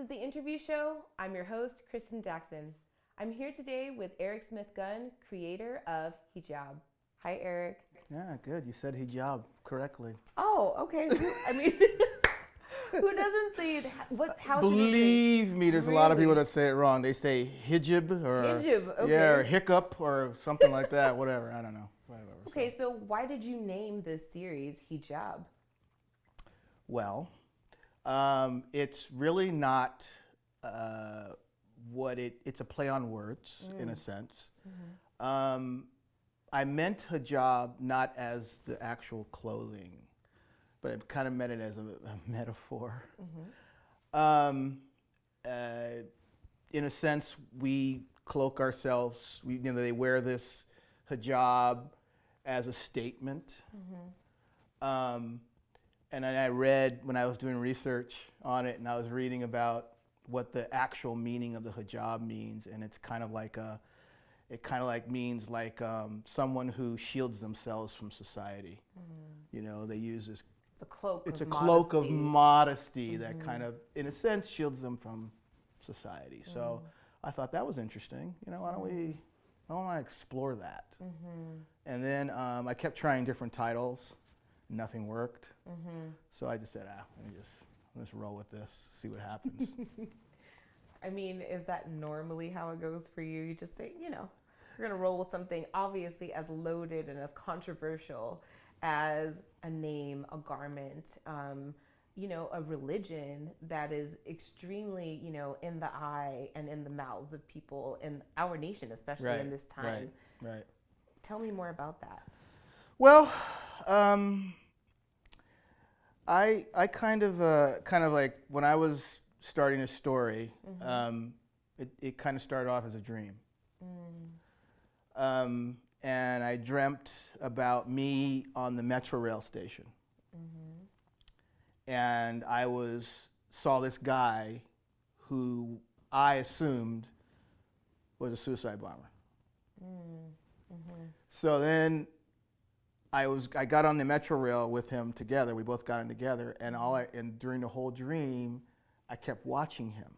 is the interview show. I'm your host, Kristen Jackson. I'm here today with Eric Smith-Gunn, creator of Hijab. Hi, Eric. Yeah, good. You said hijab correctly. Oh, okay. I mean, who doesn't say it? How Believe me, there's really? a lot of people that say it wrong. They say hijab or Hijab, okay. yeah, or hiccup or something like that. Whatever. I don't know. Whatever. Okay, so why did you name this series Hijab? Well, it's really not it's a play on words in a sense. Mm-hmm. I meant hijab not as the actual clothing, but I kind of meant it as a metaphor. Mm-hmm. In a sense, we cloak ourselves. They wear this hijab as a statement. Mm-hmm. And I read when I was doing research on it, and I was reading about what the actual meaning of the hijab means, and it's kind of like means someone who shields themselves from society. Mm-hmm. You know, they use this. It's a cloak. It's a cloak of modesty mm-hmm. that kind of, in a sense, shields them from society. Mm-hmm. So I thought that was interesting. You know, why don't I explore that? Mm-hmm. And then I kept trying different titles. Nothing worked. Mm-hmm. So I just said, let's roll with this, see what happens. I mean, is that normally how it goes for you? You just say, you're going to roll with something obviously as loaded and as controversial as a name, a garment, a religion that is extremely, in the eye and in the mouths of people in our nation, especially in this time. Right. Tell me more about that. Well, I kind of like when I was starting a story, mm-hmm. It kind of started off as a dream. Mm. And I dreamt about me on the Metro rail station. Mm-hmm. And I saw this guy who I assumed was a suicide bomber. Mm-hmm. So then I got on the Metro rail with him together. We both got in together, and during the whole dream, I kept watching him,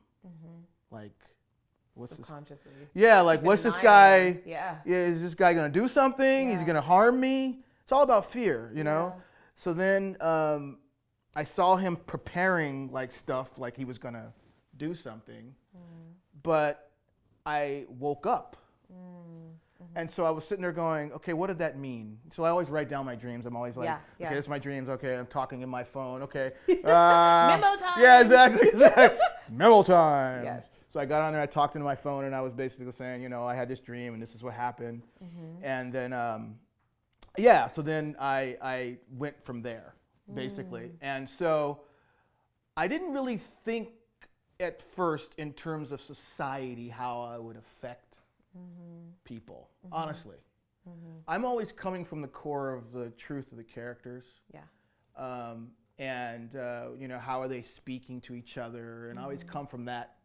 like, what's this? Yeah, like, what's this guy? Yeah, is this guy gonna do something? Yeah. Is he gonna harm me? It's all about fear, you know. So then I saw him preparing like stuff, like he was gonna do something, but I woke up. And so I was sitting there going, okay, what did that mean? So I always write down my dreams. I'm always like, okay, this is my dreams. Okay, I'm talking in my phone. Okay. Memo time. Yeah, exactly. Memo time. Yes. So I got on there, I talked into my phone, and I was basically saying, I had this dream, and this is what happened. Mm-hmm. And then, so then I went from there, basically. And so I didn't really think at first in terms of society how I would affect people, honestly. I'm always coming from the core of the truth of the characters. Yeah. And how are they speaking to each other? And I always come from that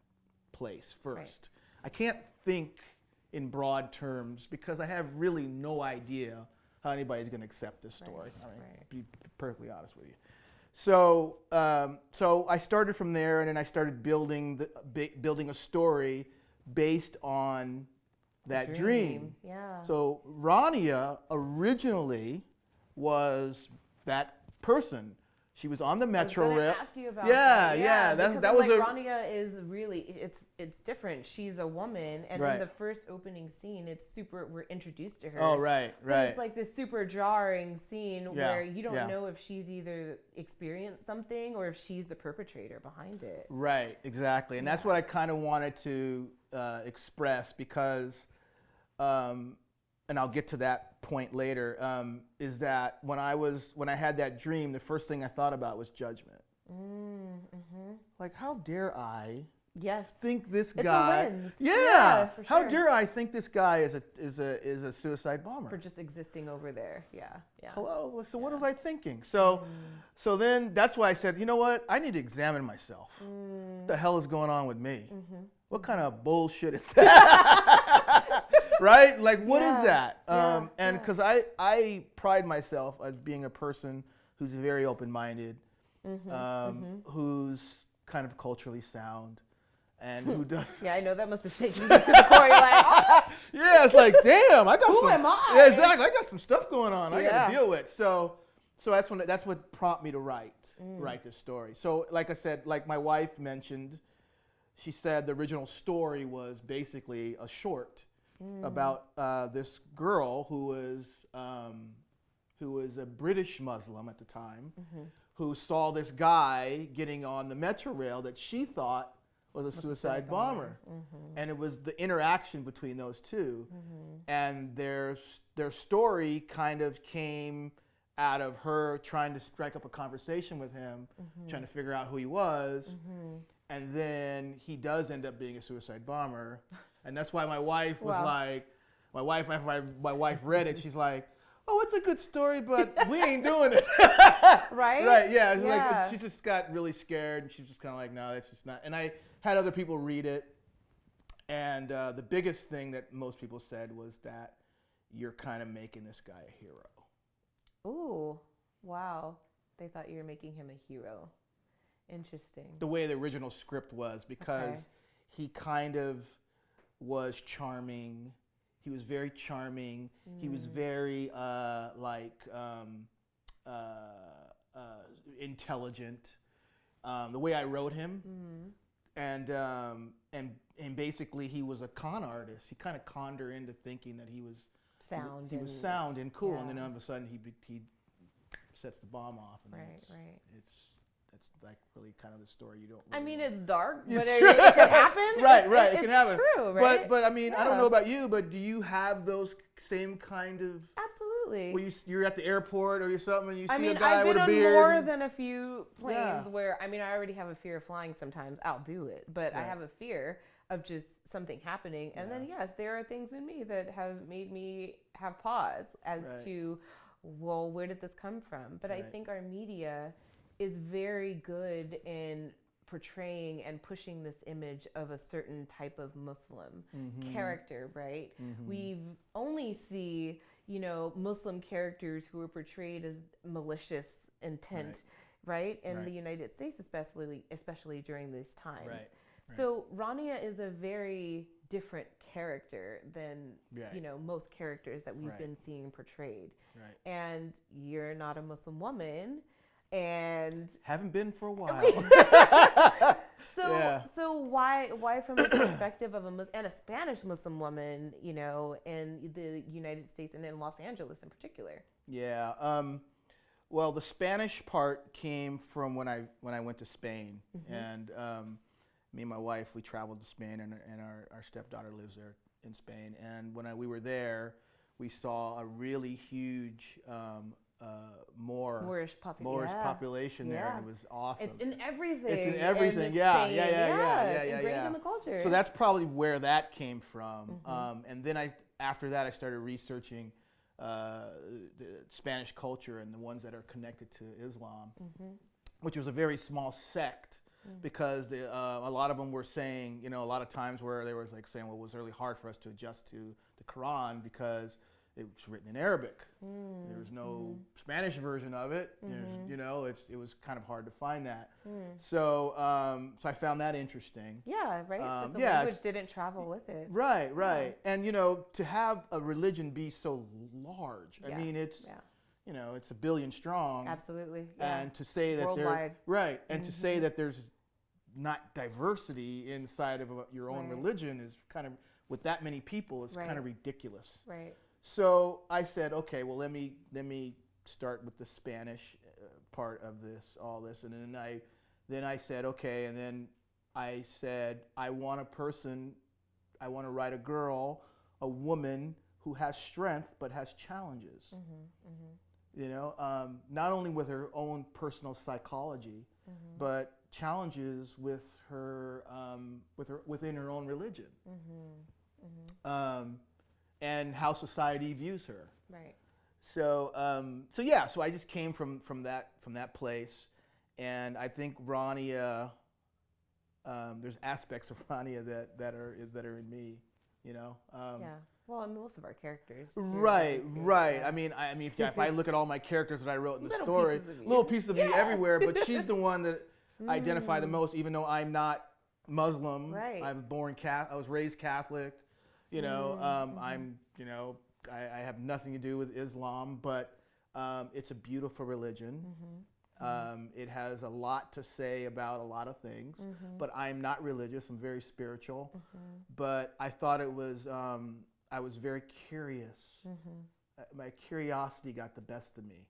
place first. Right. I can't think in broad terms because I have really no idea how anybody's going to accept this story. Right. To be perfectly honest with you. So I started from there, and then I started building a story based on that dream. Yeah. So Rania originally was that person. She was on the Metro rail. I was going to ask you about that. Yeah. That was Rania is really it's different. She's a woman, and in the first opening scene, we're introduced to her. Oh, right. It's like this super jarring scene where you don't know if she's either experienced something or if she's the perpetrator behind it. Right, exactly, and that's what I kind of wanted to express because. And I'll get to that point later, is that when I had that dream, the first thing I thought about was judgment. Mm-hmm. Like, how dare I think this guy? It's a lens. Yeah, for sure. How dare I think this guy is a suicide bomber? For just existing over there, yeah. Hello, so what was I thinking? So then that's why I said, you know what? I need to examine myself. What the hell is going on with me? Mm-hmm. What kind of bullshit is that? Right? Like, what is that? And because I pride myself as being a person who's very open-minded, who's kind of culturally sound, and who does. Yeah, I know that must have shaken you to the core. You're like, oh, Yeah, it's like, damn, I got who some. am I? Yeah, exactly. I got some stuff going on. I got Yeah. to deal with. So that's what prompted me to write this story. So, like I said, like my wife mentioned, she said the original story was basically a short about this girl who was a British Muslim at the time, who saw this guy getting on the Metro rail that she thought was a suicide bomber. And it was the interaction between those two. And their story kind of came out of her trying to strike up a conversation with him, trying to figure out who he was. And then he does end up being a suicide bomber. And that's why my wife was like, after my wife read it, she's like, oh, it's a good story, but we ain't doing it. right? Right, yeah. It's like, she just got really scared, and she's just kind of like, no, that's just not. And I had other people read it, and the biggest thing that most people said was that you're kind of making this guy a hero. Ooh, wow. They thought you were making him a hero. Interesting. The way the original script was, because he kind of was charming. He was very charming. He was very intelligent. The way I wrote him, and basically he was a con artist. He kind of conned her into thinking that he was sound. He was sound and cool, yeah. and then all of a sudden he sets the bomb off. And that's like really kind of the story you don't. Really I mean, it's dark, but It's it could happen. Right, it can happen. It's true, right? But I mean, I don't know about you, but do you have those same kind of? Absolutely. Where you're at the airport or you're something, and you see a I've guy been with a on beard. more than a few planes Yeah. where, I mean, I already have a fear of flying sometimes. I'll do it, but I have a fear of just something happening. And then, yes, there are things in me that have made me have pause as to, well, where did this come from? But I think our media is very good in portraying and pushing this image of a certain type of Muslim character, right? We only see, Muslim characters who are portrayed as malicious intent, right? In the United States, especially during these times. Right. So Rania is a very different character than, most characters that we've been seeing portrayed. Right. And you're not a Muslim woman. And haven't been for a while. So why from the perspective of a Spanish Muslim woman, in the United States and in Los Angeles in particular? Yeah. Well, the Spanish part came from when I went to Spain, and me and my wife, we traveled to Spain, and our stepdaughter lives there in Spain. And when we were there, we saw a really huge Moorish population there, and it was awesome. It's in everything. It's in everything. It's ingrained in the culture. So that's probably where that came from. And then after that, I started researching the Spanish culture and the ones that are connected to Islam, which was a very small sect. Because a lot of them were saying, a lot of times where they were like saying, well, it was really hard for us to adjust to the Quran because it was written in Arabic. There was no Spanish version of it. It was kind of hard to find that. So I found that interesting. Yeah, right. The language didn't travel with it. Right. Yeah. And to have a religion be so large, I mean, it's. Yeah. It's 1 billion strong. Absolutely. Yeah. And to say that worldwide. And to say that there's not diversity inside of your own religion is kind of, with that many people, it's kind of ridiculous. Right. So I said, okay, well, let me start with the Spanish part of all this, and then I said, okay, and then I said, I want to write a girl, a woman who has strength but has challenges. Not only with her own personal psychology, but challenges with her, within her own religion, and how society views her. Right. So I just came from that place, and I think Rania, there's aspects of Rania that are in me, Yeah. Well, and most of our characters. Right. Yeah. I mean, if I look at all my characters that I wrote in the Little story, pieces of you. little pieces of me everywhere, but she's the one that I identify the most, even though I'm not Muslim. Right. I was raised Catholic. I'm, I have nothing to do with Islam, but it's a beautiful religion. It has a lot to say about a lot of things, but I'm not religious. I'm very spiritual. But I thought it was, I was very curious. My curiosity got the best of me.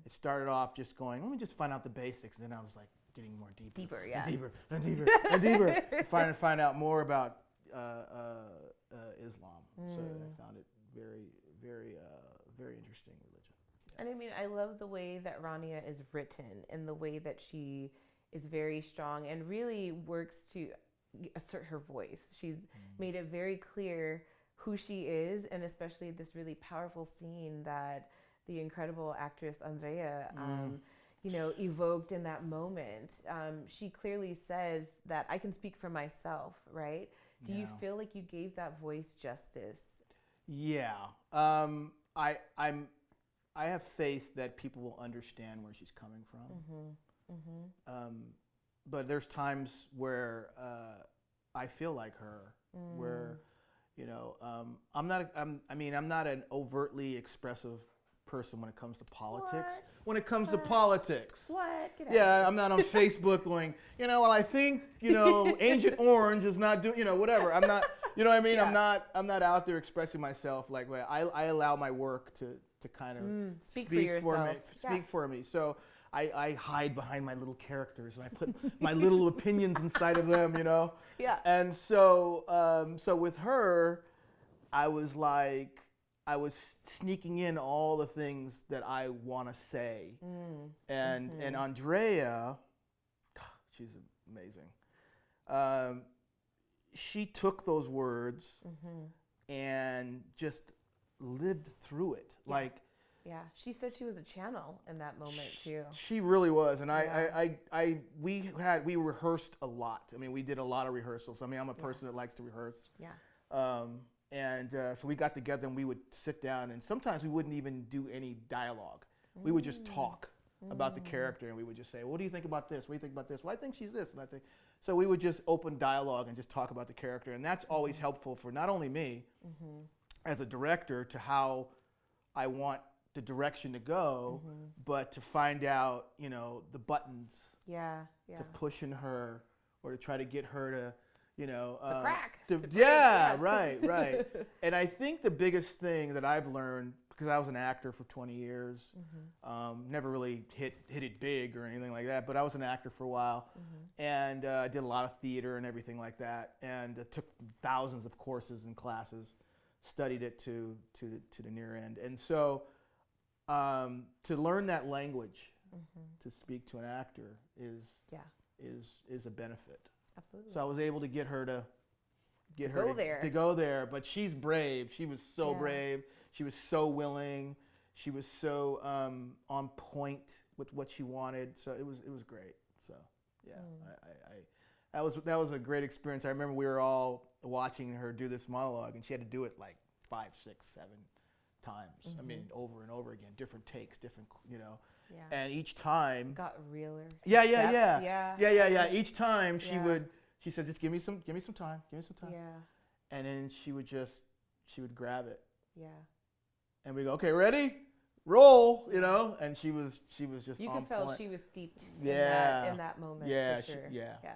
It started off just going, let me just find out the basics. And then I was like getting more deeper, yeah. deeper, and deeper, and deeper. Find out more about Islam. So I found it very, very interesting religion. Yeah. And I mean, I love the way that Rania is written and the way that she is very strong and really works to assert her voice. She's made it very clear who she is, and especially this really powerful scene that the incredible actress Andrea, evoked in that moment. She clearly says that I can speak for myself, right? Do you feel like you gave that voice justice? Yeah. I have faith that people will understand where she's coming from. But there's times where I feel like her, where, I'm not an overtly expressive person when it comes to politics. When it comes to politics. What? Get out Yeah, I'm not on Facebook going, I think, Agent Orange is not doing, whatever. I'm not, you know what I mean? Yeah. I'm not out there expressing myself like, well, I allow my work to kind of speak for yourself. Speak for me. So I hide behind my little characters and I put my little opinions inside of them, Yeah. And so with her, I was sneaking in all the things that I want to say. And Andrea, she's amazing. She took those words and just lived through it. Yeah, she said she was a channel in that moment too. She really was, and we rehearsed a lot. I mean, we did a lot of rehearsals. I mean, I'm a person that likes to rehearse. Yeah. So we got together and we would sit down, and sometimes we wouldn't even do any dialogue. We would just talk about the character, and we would just say, "What do you think about this? What do you think about this? Well, I think she's this, and I think." So we would just open dialogue and just talk about the character, and that's always helpful for not only me as a director to how I want the direction to go, but to find out, the buttons to push in her or to try to get her to, to crack. Right. And I think the biggest thing that I've learned, because I was an actor for 20 years, never really hit it big or anything like that, but I was an actor for a while, and I did a lot of theater and everything like that, and took thousands of courses and classes, studied it to the near end, and so to learn that language, to speak to an actor is a benefit. Absolutely. So I was able to get her to go there, but she's brave. She was so brave. She was so willing. She was so on point with what she wanted. So it was great. So that was a great experience. I remember we were all watching her do this monologue, and she had to do it like 5, 6, 7 times. I mean, over and over again, different takes, different, and each time got realer. Yeah. Each time she said, just give me some time. Yeah. And then she would grab it. Yeah. And we go, okay, ready? Roll, and she was just you on could tell point. she was steeped in Yeah. that moment. Yeah, for sure.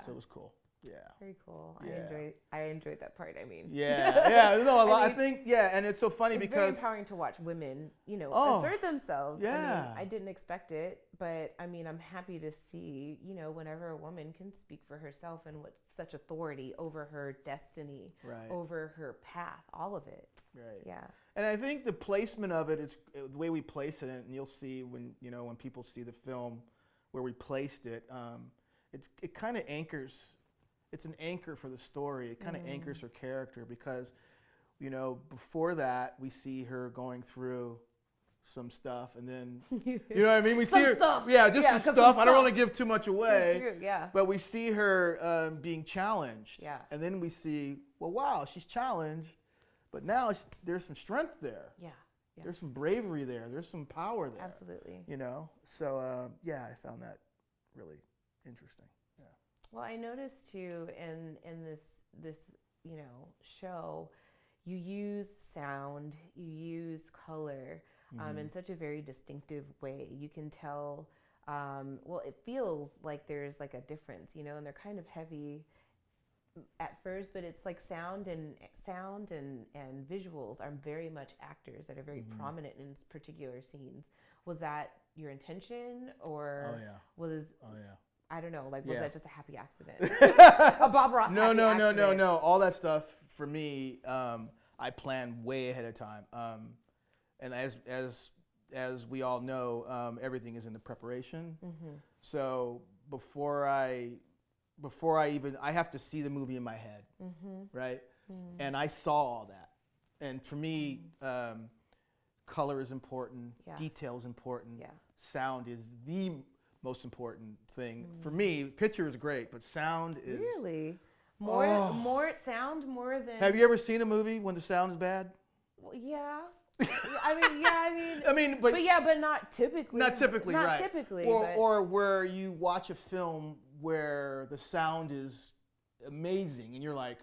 So it was cool. Yeah. Very cool. Yeah. I enjoyed that part. I mean. Yeah. No, I think, and it's so funny it's because very empowering to watch women, assert themselves. Yeah. I mean, I didn't expect it, but I mean, I'm happy to see, whenever a woman can speak for herself and with such authority over her destiny, over her path, all of it. Right. Yeah. And I think the placement of it is the way we place it, and you'll see when people see the film where we placed it. It kind of anchors. It's an anchor for the story. It kind of anchors her character because, before that we see her going through some stuff, and then you know what I mean. We see her, stuff. Some stuff. I don't want to give too much away. That's true, yeah. But we see her being challenged. Yeah. And then we see, well, wow, she's challenged, but now there's some strength there. Yeah. There's some bravery there. There's some power there. Absolutely. So I found that really interesting. Yeah. Well, I noticed too in this show, you use sound, you use color, in such a very distinctive way. You can tell. Well, it feels like there's like a difference, and they're kind of heavy at first, but it's like sound and visuals are very much actors that are very prominent in particular scenes. Was that your intention, or was I don't know, like was that just a happy accident? A Bob Ross No, happy accident? no. All that stuff for me, I plan way ahead of time. And as we all know, everything is in the preparation. So before I even, I have to see the movie in my head, right? And I saw all that. And for me, color is important, detail is important, sound is the most important thing. For me, picture is great, but sound is... Really? More sound more than... Have you ever seen a movie when the sound is bad? Well, yeah. I mean, but not typically. Not typically, not right. typically. Or where you watch a film where the sound is amazing and you're like...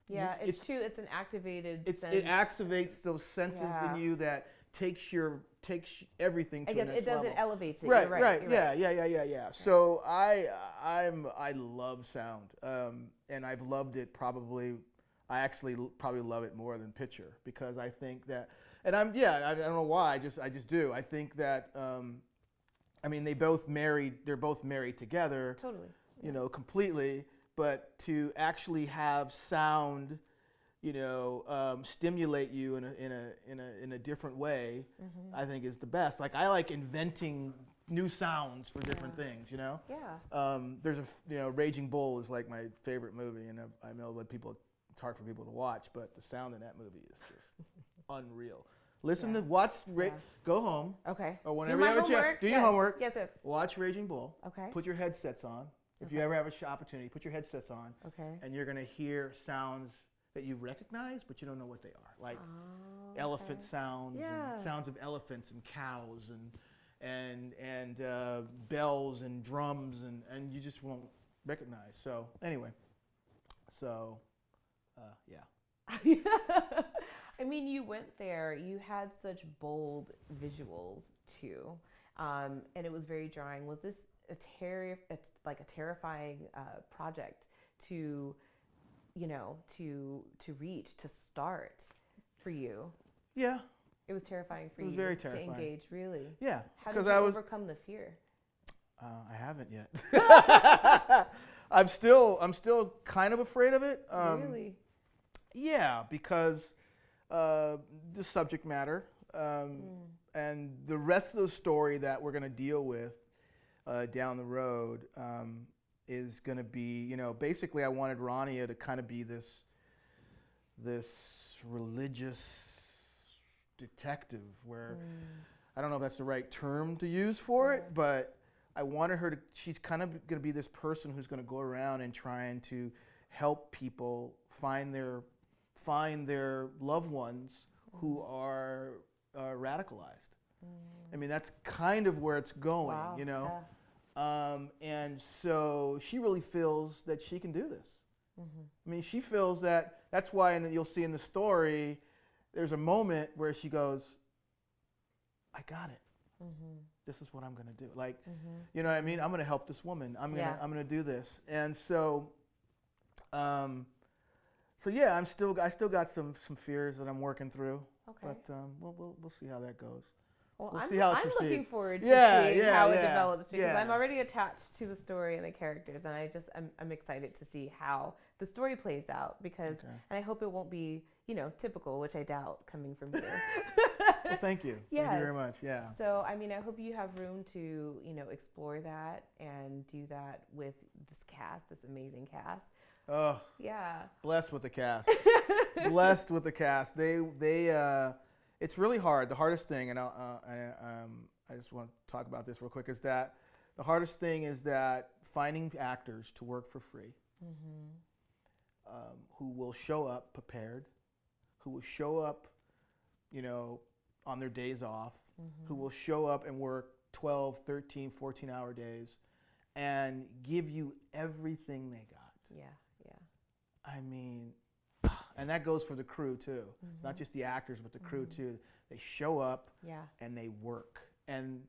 Yeah, it's true. It's an activated sense. It activates those senses in you that takes everything to the next level. I guess it does. It elevates it. Right, You're right. Yeah. So I love sound, and I've loved it probably. I actually probably love it more than picture, because I think that, and I don't know why. I just do. I think that. They're both married together. Totally. Completely. But to actually have sound, stimulate you in a different way, I think is the best. Like, I like inventing new sounds for different things. Yeah. There's Raging Bull is like my favorite movie, and I know that it's hard for people to watch, but the sound in that movie is just unreal. Listen to go home. Okay. Or whenever you have a chance, do your homework. Yes. Watch Raging Bull. Okay. Put your headsets on. If you ever have an opportunity, put your headsets on. Okay. And you're gonna hear sounds that you recognize, but you don't know what they are. Like elephant sounds, and sounds of elephants and cows, and bells and drums, and you just won't recognize. So anyway, yeah. I mean, you went there. You had such bold visuals too, and it was very drawing. Was this it's like a terrifying project to reach, to start for you? Yeah. It was terrifying for you. It was very terrifying. To engage, really. Yeah. How did you overcome the fear? I haven't yet. I'm still kind of afraid of it. Really? Yeah, because the subject matter and the rest of the story that we're going to deal with down the road is going to be, basically I wanted Rania to kind of be this religious detective where, I don't know if that's the right term to use for it, but I wanted her she's kind of going to be this person who's going to go around and trying to help people find their loved ones who are radicalized. I mean, that's kind of where it's going, Wow. And so she really feels that she can do this. I mean, she feels that's why, and you'll see in the story, there's a moment where she goes, I got it. This is what I'm going to do. Like, you know what I mean? I'm going to help this woman. I'm going to do this. And so, yeah, I still got some fears that I'm working through. Okay. But we'll see how that goes. Well, we'll see how it's I'm received. looking forward to seeing how it develops, because I'm already attached to the story and the characters, and I'm excited to see how the story plays out, and I hope it won't be typical, which I doubt coming from you. Well, thank you. Yes. Thank you very much. Yeah. So, I mean, I hope you have room to explore that and do that with this amazing cast. Oh. Yeah. Blessed with the cast. Blessed with the cast. They it's really hard. The hardest thing, and I just want to talk about this real quick, is that the hardest thing is that finding actors to work for free, who will show up prepared, who will show up, on their days off, who will show up and work 12, 13, 14-hour days, and give you everything they got. Yeah, yeah. I mean, and that goes for the crew too. It's not just the actors, but the crew too. They show up and they work, and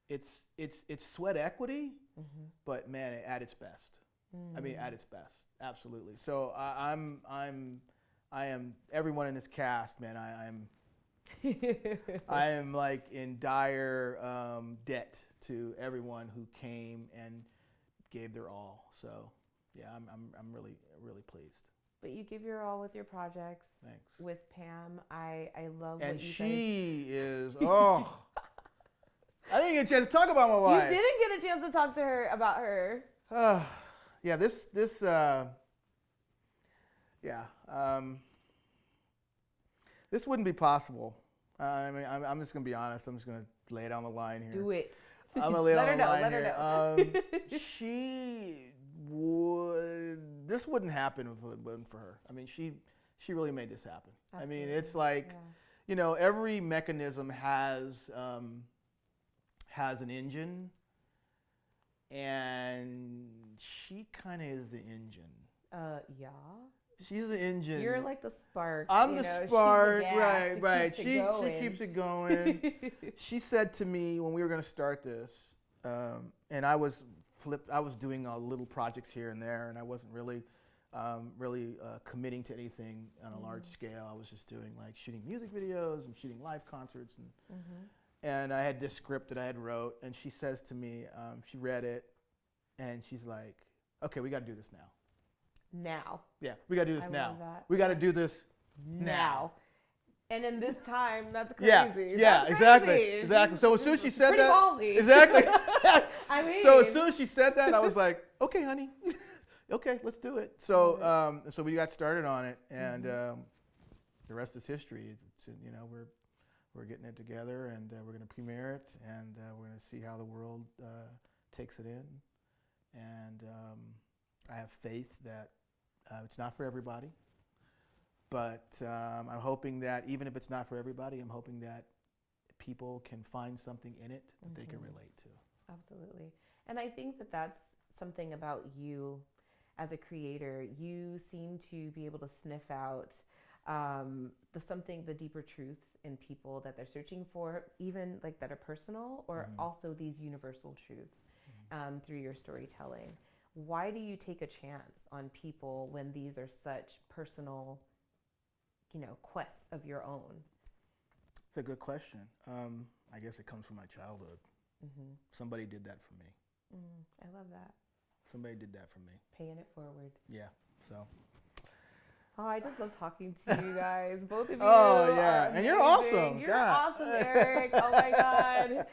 it's sweat equity, but man, at its best. I mean, at its best, absolutely. So I am everyone in this cast, man. I am like in dire debt to everyone who came and gave their all. So yeah, I'm really pleased. But you give your all with your projects. Thanks. With Pam, I love And what you she is I didn't get a chance to talk about my wife. You didn't get a chance to talk to her about her. Yeah, this wouldn't be possible. I mean, I'm just gonna be honest. I'm just gonna lay it on the line here. Do it. I'm gonna lay it on the line Let here. her know. This wouldn't happen if it wasn't for her. I mean, she really made this happen. Absolutely. I mean, it's like, you know, every mechanism has an engine, and she kind of is the engine. Yeah. She's the engine. You're like the spark. I'm the spark, right. She keeps keeps it going. She said to me when we were going to start this, and I was doing little projects here and there, and I wasn't really committing to anything on a large scale. I was just doing like shooting music videos and shooting live concerts, and I had this script that I had wrote, and she says to me, she read it, and she's like, "Okay, we got to do this now." Now. Yeah, we got to do this now. Love that. We got to do this now. And in this time, that's crazy. Yeah, that's exactly. crazy. Exactly. So as soon as she said pretty that, ballsy. exactly. I mean, so as soon as she said that, I was like, "Okay, honey, okay, let's do it." So so we got started on it, and the rest is history. It's, you know, we're getting it together, and we're going to premiere it, and we're going to see how the world takes it in, and I have faith that it's not for everybody, but I'm hoping that even if it's not for everybody, I'm hoping that people can find something in it that they can relate to. Absolutely. And I think that that's something about you as a creator. You seem to be able to sniff out the deeper truths in people that they're searching for, even like that are personal, or also these universal truths through your storytelling. Why do you take a chance on people when these are such personal, you know, quests of your own? It's a good question. I guess it comes from my childhood. Somebody did that for me. I love that. Somebody did that for me. Paying it forward. Yeah, so. Oh, I just love talking to you guys. Both of you. Oh, yeah. And you're amazing. awesome. You're God. awesome, Eric. Oh, my God.